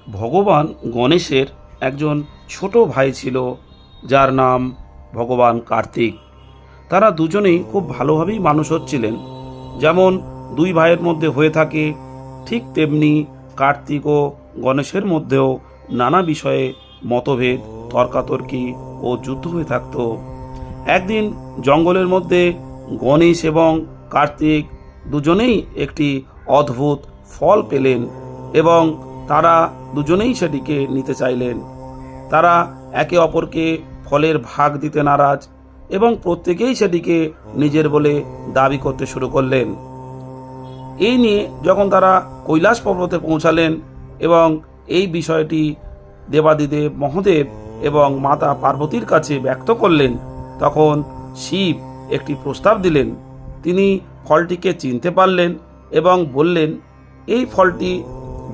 ভগবান গণেশের একজন ছোট ভাই ছিল, যার নাম ভগবান কার্তিক। তারা দুজনেই খুব ভালোভাবেই মানুষ হচ্ছিলেন। যেমন দুই ভাইয়ের মধ্যে হয়ে থাকে, ঠিক তেমনি কার্তিক ও গণেশের মধ্যেও নানা বিষয়ে মতভেদ, তর্কাতর্কি ও যুদ্ধ হয়ে থাকত। একদিন জঙ্গলের মধ্যে গণেশ এবং কার্তিক দুজনেই একটি অদ্ভুত ফল পেলেন এবং তারা দুজনেই সেটিকে নিতে চাইলেন। তারা একে অপরকে ফলের ভাগ দিতে নারাজ এবং প্রত্যেকেই সেটিকে নিজের বলে দাবি করতে শুরু করলেন। এই নিয়ে যখন তারা কৈলাস পর্বতে পৌঁছালেন এবং এই বিষয়টি দেবাদিদেব মহাদেব এবং মাতা পার্বতীর কাছে ব্যক্ত করলেন, তখন শিব একটি প্রস্তাব দিলেন। তিনি ফলটিকে চিনতে পারলেন এবং বললেন, এই ফলটি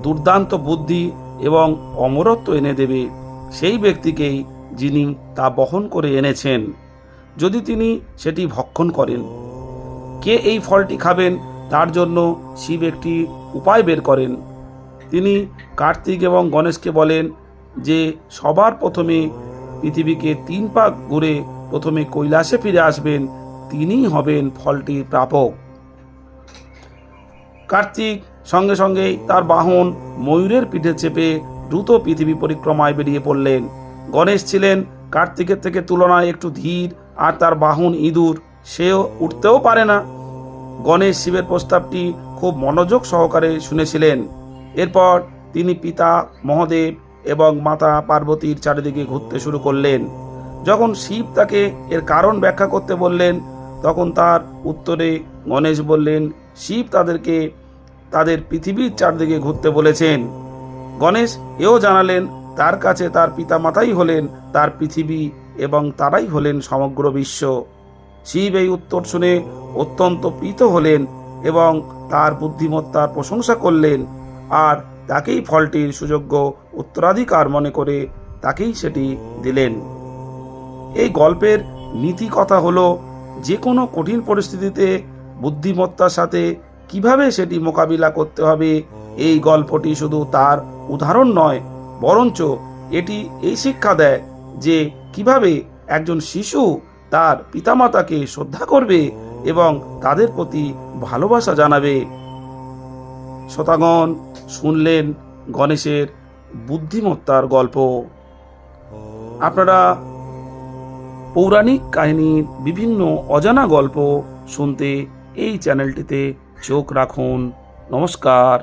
দুর্দান্ত বুদ্ধি এবং অমরত্ব এনে দেবে সেই ব্যক্তিকেই যিনি তা বহন করে এনেছেন, যদি তিনি সেটি ভক্ষণ করেন। কে এই ফলটি খাবেন তার জন্য শিব একটি উপায় বের করেন। তিনি কার্তিক এবং গণেশকে বলেন যে সবার প্রথমে পৃথিবীকে 3 পাক ঘুরে প্রথমে কৈলাসে ফিরে আসবেন, তিনিই হবেন ফলটির প্রাপক। কার্তিক সঙ্গে সঙ্গেই তার বাহন ময়ূরের পিঠে চেপে দ্রুত পৃথিবী পরিক্রমায় বেরিয়ে পড়লেন। গণেশ ছিলেন কার্তিকের থেকে তুলনায় একটু ধীর, আর তার বাহন ইঁদুর, সেও উঠতেও পারে না। গণেশ শিবের প্রস্তাবটি খুব মনোযোগ সহকারে শুনেছিলেন। এরপর তিনি পিতা মহাদেব এবং মাতা পার্বতীর চারিদিকে ঘুরতে শুরু করলেন। যখন শিব তাকে এর কারণ ব্যাখ্যা করতে বললেন, তখন তার উত্তরে গণেশ বললেন, শিব তাদেরকে তাদের পৃথিবীর চারদিকে ঘুরতে বলেছেন। গণেশ এও জানালেন তার কাছে তার পিতামাতাই হলেন তার পৃথিবী এবং তারাই হলেন সমগ্র বিশ্ব। শিব এই উত্তর শুনে অত্যন্ত প্রীত হলেন এবং তার বুদ্ধিমত্তার প্রশংসা করলেন, আর তাকেই ফলটির সুযোগ্য উত্তরাধিকার মনে করে তাকেই সেটি দিলেন। এই গল্পের নীতি কথা হলো, যে কোনো কঠিন পরিস্থিতিতে বুদ্ধিমত্তার সাথে কিভাবে সেটি মোকাবিলা করতে হবে। এই গল্পটি শুধু তার উদাহরণ নয়, বরঞ্চ এটি এই শিক্ষা দেয় যে কিভাবে একজন শিশু তার পিতামাতাকে শ্রদ্ধা করবে এবং তাদের প্রতি ভালোবাসা জানাবে। শ্রোতাগণ শুনলেন গণেশের বুদ্ধিমত্তার গল্প। আপনারা পৌরাণিক কাহিনীর বিভিন্ন অজানা গল্প শুনতে এই চ্যানেলটিতে চোখ রাখুন। নমস্কার।